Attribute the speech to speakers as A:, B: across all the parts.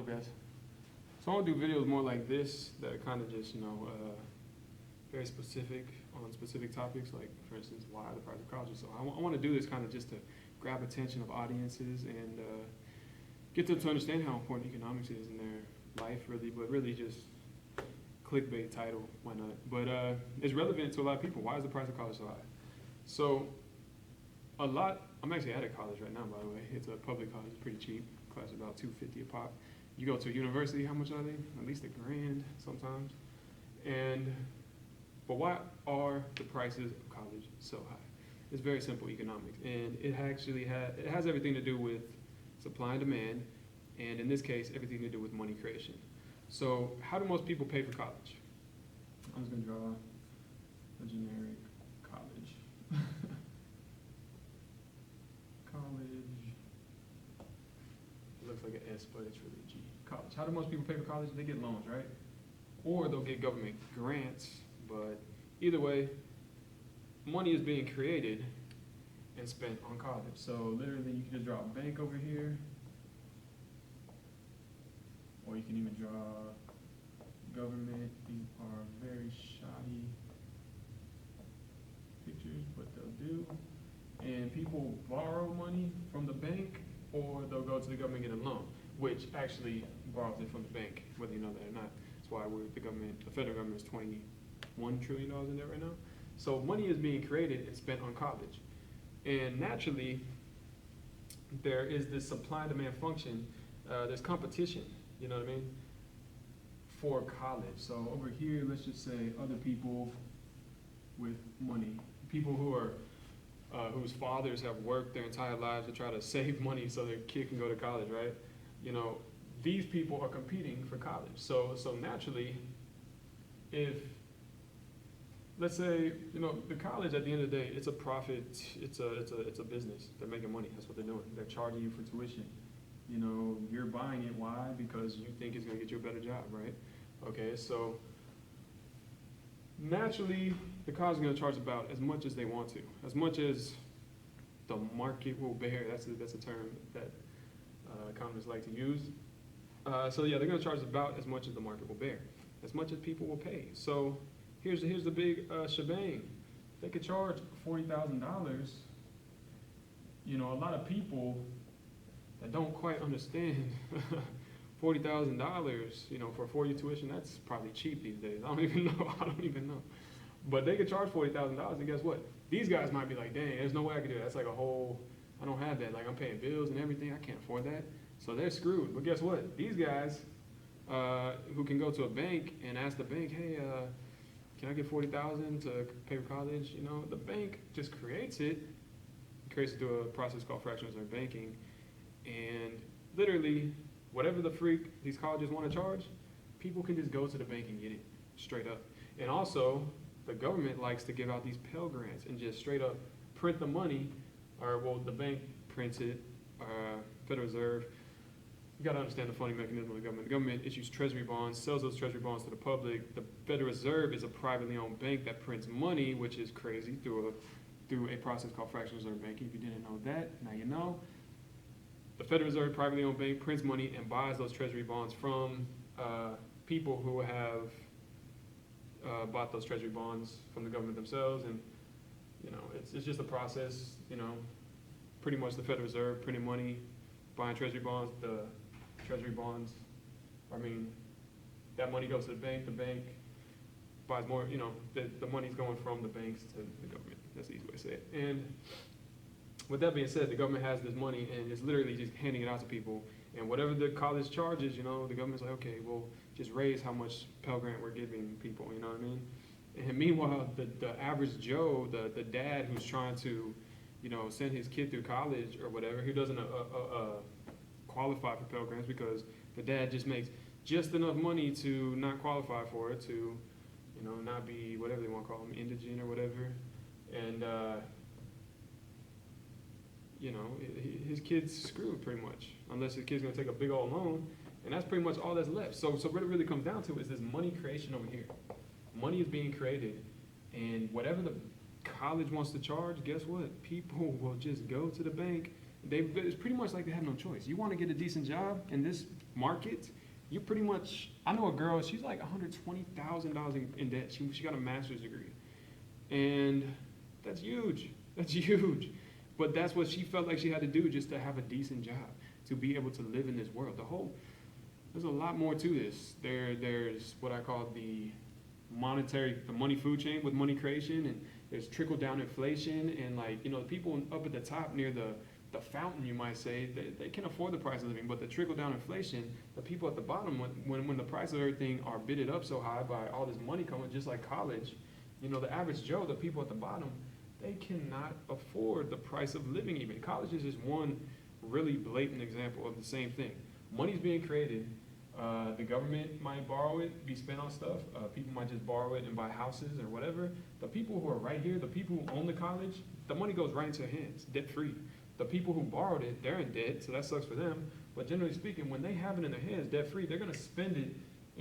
A: guys? So I want to do videos more like this that are kind of just, very specific on specific topics, like, for instance, why the price of college is so high. I want to do this kind of just to grab attention of audiences and get them to understand how important economics is in their life, really, but really just clickbait title, why not? But it's relevant to a lot of people. Why is the price of college so high? So I'm actually at a college right now, by the way. It's a public college, it's pretty cheap. Class is about $250 a pop. You go to a university, how much are they? At least $1,000 sometimes. But why are the prices of college so high? It's very simple economics, and it has everything to do with supply and demand, and in this case, everything to do with money creation. So how do most people pay for college? I'm just gonna draw a generic college. College. It looks like an S, but it's really a G. College. How do most people pay for college? They get loans, right? Or they'll get government grants, but either way, money is being created and spent on college. So literally, you can just draw a bank over here, or you can even draw government. These are very shoddy pictures, but they'll do. And people borrow money from the bank, or they'll go to the government and get a loan, which actually borrows it from the bank, whether you know that or not. That's why the federal government is $21 trillion in debt right now. So money is being created and spent on college. And naturally, there is this supply and demand function. There's competition, you know what I mean, for college. So over here, let's just say other people with money, people who are whose fathers have worked their entire lives to try to save money so their kid can go to college, right? These people are competing for college. So naturally, if, let's say, the college at the end of the day, it's a profit, it's a business. They're making money, that's what they're doing. They're charging you for tuition. You're buying it, why? Because you think it's gonna get you a better job, right? Okay, so naturally, the college is going to charge about as much as they want to, as much as the market will bear. That's a term that economists like to use. So yeah, they're going to charge about as much as the market will bear, as much as people will pay. So here's the big shebang. They could charge $40,000. A lot of people that don't quite understand $40,000, for a 4-year tuition, that's probably cheap these days. I don't even know. But they could charge $40,000, and guess what? These guys might be like, dang, there's no way I could do that. That's like I don't have that. Like, I'm paying bills and everything. I can't afford that. So they're screwed. But guess what? These guys who can go to a bank and ask the bank, hey, can I get $40,000 to pay for college? The bank just creates it through a process called fractional reserve banking, and literally, whatever the freak these colleges want to charge, people can just go to the bank and get it straight up. And also, the government likes to give out these Pell Grants and just straight up print the money, the bank prints it, Federal Reserve. You got to understand the funding mechanism of the government. The government issues treasury bonds, sells those treasury bonds to the public. The Federal Reserve is a privately owned bank that prints money, which is crazy, through a process called fractional reserve banking. If you didn't know that, now you know. The Federal Reserve, privately owned bank, prints money and buys those treasury bonds from people who have bought those treasury bonds from the government themselves. And, it's just a process, pretty much the Federal Reserve printing money, buying treasury bonds. The treasury bonds, that money goes to the bank buys more, the money's going from the banks to the government. That's the easy way to say it. And with that being said, the government has this money and is literally just handing it out to people. And whatever the college charges, the government's like, okay, we'll just raise how much Pell Grant we're giving people, you know what I mean? And meanwhile, the average Joe, the dad who's trying to, send his kid through college or whatever, who doesn't qualify for Pell Grants because the dad just makes just enough money to not qualify for it, to, not be whatever they want to call them, indigent or whatever. And, his kid's screwed pretty much, unless his kid's gonna take a big old loan, and that's pretty much all that's left. So what it really comes down to is this money creation over here. Money is being created, and whatever the college wants to charge, guess what? People will just go to the bank. It's pretty much like they have no choice. You want to get a decent job in this market, you pretty much, I know a girl, she's like $120,000 in debt. She got a master's degree. And that's huge. That's huge. But that's what she felt like she had to do just to have a decent job, to be able to live in this world. There's a lot more to this. There's what I call the money food chain with money creation, and there's trickle down inflation, and like, the people up at the top near the fountain, you might say, they can afford the price of living, but the trickle down inflation, the people at the bottom, when the price of everything are bidded up so high by all this money coming, just like college, the average Joe, the people at the bottom, they cannot afford the price of living even. College is just one really blatant example of the same thing. Money's being created. The government might borrow it, be spent on stuff. People might just borrow it and buy houses or whatever. The people who are right here, the people who own the college, the money goes right into their hands, debt-free. The people who borrowed it, they're in debt, so that sucks for them. But generally speaking, when they have it in their hands, debt-free, they're going to spend it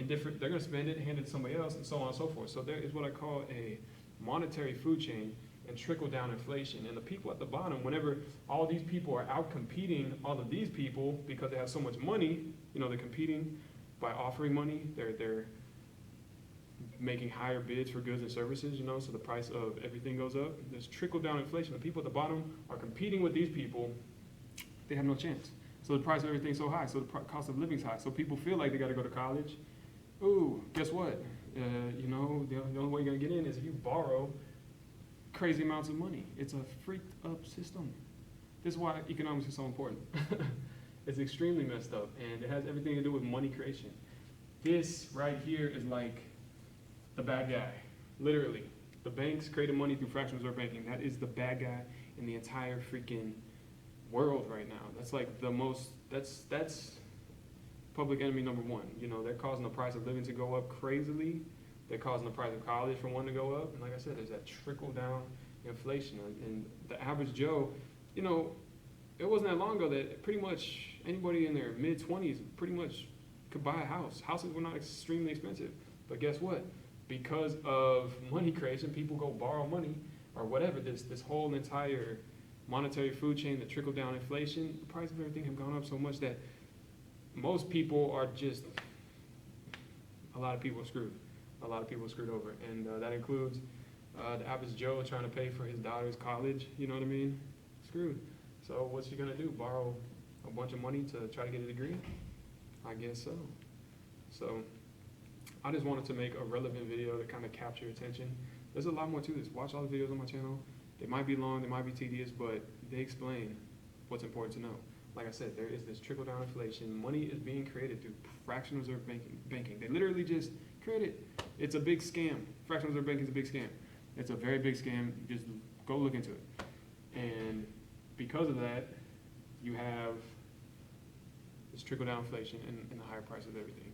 A: they're going to spend it, hand it to somebody else, and so on and so forth. So there is what I call a monetary food chain and trickle-down inflation. And the people at the bottom, whenever all these people are out competing all of these people because they have so much money, they're competing by offering money. They're making higher bids for goods and services, so the price of everything goes up. There's trickle-down inflation. The people at the bottom are competing with these people. They have no chance. So the price of everything's so high, so the cost of living's high. So people feel like they got to go to college. Ooh, guess what? The only way you're going to get in is if you borrow crazy amounts of money. It's a freaked up system. This is why economics is so important. It's extremely messed up, and it has everything to do with money creation. This right here is like the bad guy, literally. The banks created money through fractional reserve banking. That is the bad guy in the entire freaking world right now. That's like the most, that's public enemy number one. They're causing the price of living to go up crazily. They're causing the price of college for one to go up. And like I said, there's that trickle down inflation. And the average Joe, it wasn't that long ago that pretty much anybody in their mid-20s pretty much could buy a house. Houses were not extremely expensive. But guess what? Because of money creation, people go borrow money or whatever. This whole entire monetary food chain, the trickle down inflation, the price of everything have gone up so much that most people are just, a lot of people are screwed. A lot of people are screwed over. And that includes the average Joe trying to pay for his daughter's college, you know what I mean? Screwed. So what's she gonna do? Borrow a bunch of money to try to get a degree? I guess so. So I just wanted to make a relevant video to kind of capture your attention. There's a lot more to this. Watch all the videos on my channel. They might be long, they might be tedious, but they explain what's important to know. Like I said, there is this trickle-down inflation. Money is being created through fractional reserve banking. They literally just create it. It's a big scam. Fractional reserve banking is a big scam. It's a very big scam. Just go look into it. And because of that, you have this trickle-down inflation and the higher price of everything.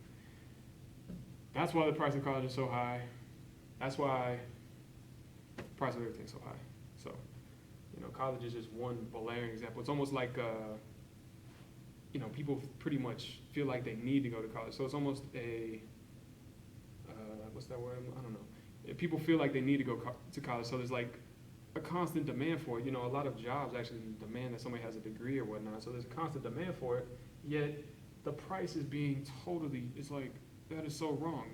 A: That's why the price of college is so high. That's why the price of everything is so high. So, college is just one blaring example. It's almost like, people pretty much feel like they need to go to college. So it's almost a, what's that word? I don't know. People feel like they need to go to college. So there's like a constant demand for it. A lot of jobs actually demand that somebody has a degree or whatnot. So there's a constant demand for it. Yet the price is being totally, it's like, that is so wrong.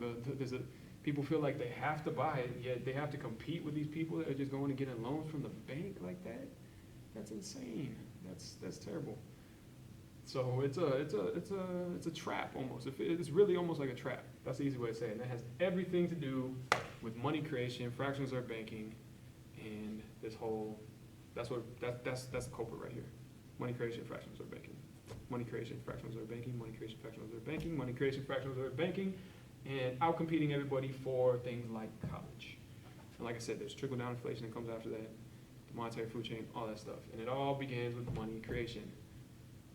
A: People feel like they have to buy it, yet they have to compete with these people that are just going to get a loan from the bank like that. That's insane. That's terrible. So it's a trap almost. It's really almost like a trap. That's the easy way to say it. And that has everything to do with money creation, fractional reserve banking, and this whole. That's the culprit right here. Money creation, fractional reserve banking. Money creation, fractional reserve banking. Money creation, fractional reserve banking. Money creation, fractional reserve banking. And outcompeting everybody for things like college. And like I said, there's trickle-down inflation that comes after that, the monetary food chain, all that stuff. And it all begins with money creation.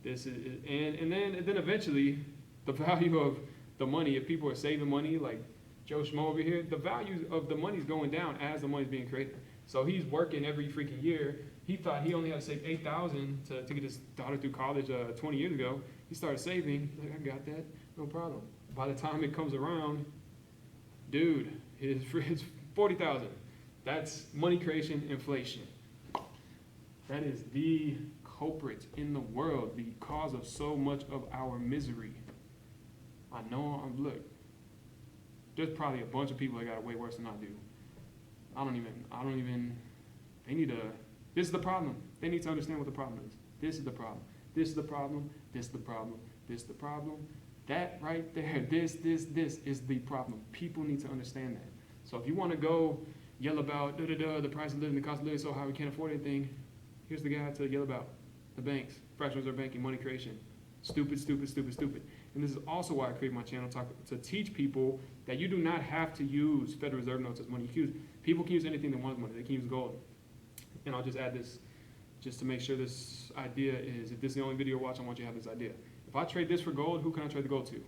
A: This is, and then eventually, the value of the money, if people are saving money, like Joe Schmo over here, the value of the money is going down as the money's being created. So he's working every freaking year. He thought he only had to save $8,000 to get his daughter through college 20 years ago. He started saving, like, I got that, no problem. By the time it comes around, dude, it's $40,000. That's money creation, inflation. That is the culprit in the world, the cause of so much of our misery. I know, look, there's probably a bunch of people that got it way worse than I do. I don't even, they need to, this is the problem. They need to understand what the problem is. This is the problem. This is the problem. This is the problem. This is the problem. That right there, this is the problem. People need to understand that. So if you want to go yell about the price of living, the cost of living so high we can't afford anything, here's the guy to yell about. The banks, fractional reserve banking, money creation. Stupid, stupid, stupid, stupid. And this is also why I created my channel, to teach people that you do not have to use Federal Reserve notes as money. People can use anything they want as money. They can use gold. And I'll just add this, just to make sure this idea is, if this is the only video watch, I want you to have this idea. If I trade this for gold, who can I trade the gold to?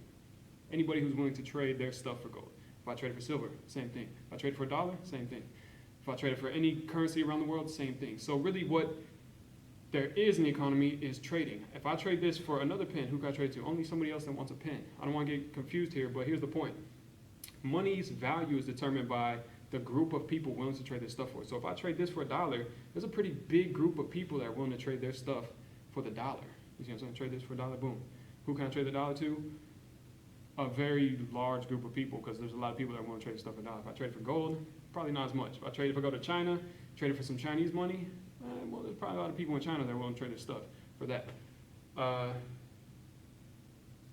A: Anybody who's willing to trade their stuff for gold. If I trade it for silver, same thing. If I trade it for $1, same thing. If I trade it for any currency around the world, same thing. So really what there is in the economy is trading. If I trade this for another pen, who can I trade to? Only somebody else that wants a pen. I don't want to get confused here, but here's the point. Money's value is determined by the group of people willing to trade their stuff for it. So if I trade this for $1, there's a pretty big group of people that are willing to trade their stuff for the dollar. You see what I'm saying? Trade this for $1, boom. Who can I trade the dollar to? A very large group of people, because there's a lot of people that want to trade stuff for $1. If I trade for gold, probably not as much. If I go to China, trade it for some Chinese money, well, there's probably a lot of people in China that are willing to trade their stuff for that.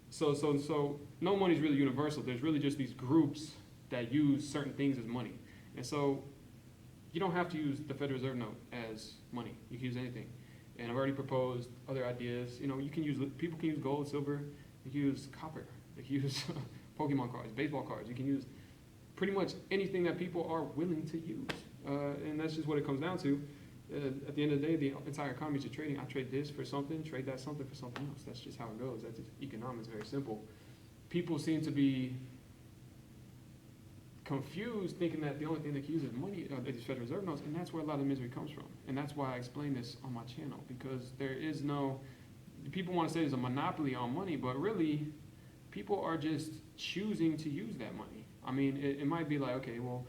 A: So no money is really universal. There's really just these groups that use certain things as money. And so you don't have to use the Federal Reserve note as money. You can use anything. And I've already proposed other ideas. You know, people can use gold, silver, you can use copper, they can use Pokemon cards, baseball cards. You can use pretty much anything that people are willing to use. And that's just what it comes down to. At the end of the day, the entire economy is just trading. I trade this for something, trade that something for something else. That's just how it goes. That's just economics, very simple. People seem to be confused, thinking that the only thing they can use is money, is Federal Reserve notes, and that's where a lot of the misery comes from. And that's why I explain this on my channel, because there is no, people want to say there's a monopoly on money, but really, people are just choosing to use that money. I mean, it might be like, okay, well,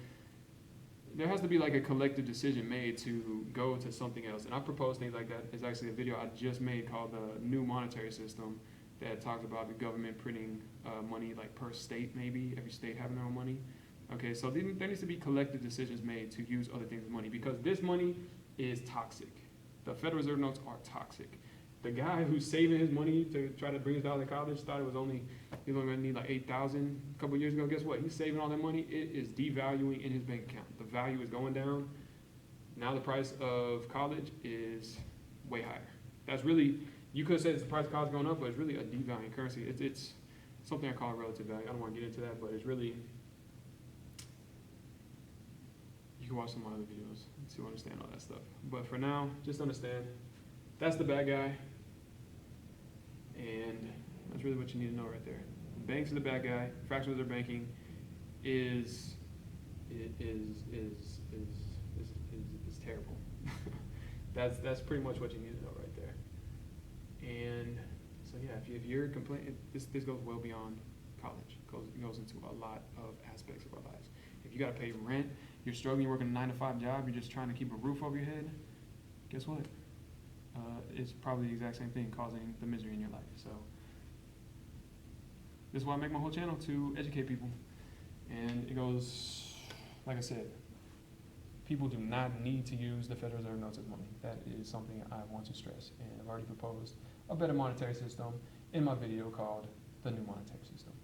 A: there has to be like a collective decision made to go to something else. And I propose things like that. There's actually a video I just made called the New Monetary System that talks about the government printing money like per state, maybe, every state having their own money. Okay, so there needs to be collective decisions made to use other things as money, because this money is toxic. The Federal Reserve notes are toxic. The guy who's saving his money to try to bring his daughter to college thought he was only going to need like $8,000 a couple years ago. Guess what? He's saving all that money. It is devaluing in his bank account. The value is going down. Now the price of college is way higher. That's really, you could say it's the price of college going up, but it's really a devaluing currency. It's something I call relative value. I don't want to get into that, but it's really, you can watch some of my other videos to understand all that stuff. But for now, just understand, that's the bad guy. And that's really what you need to know right there. Banks are the bad guy. Fractional reserve banking is terrible. That's pretty much what you need to know right there. And so yeah, if you're complaining, this goes well beyond college. It goes into a lot of aspects of our lives. If you got to pay rent, you're struggling, you're working a 9-to-5 job, you're just trying to keep a roof over your head, guess what? It's probably the exact same thing causing the misery in your life. So this is why I make my whole channel, to educate people. And it goes, like I said, people do not need to use the Federal Reserve notes as money. That is something I want to stress. And I've already proposed a better monetary system in my video called The New Monetary System.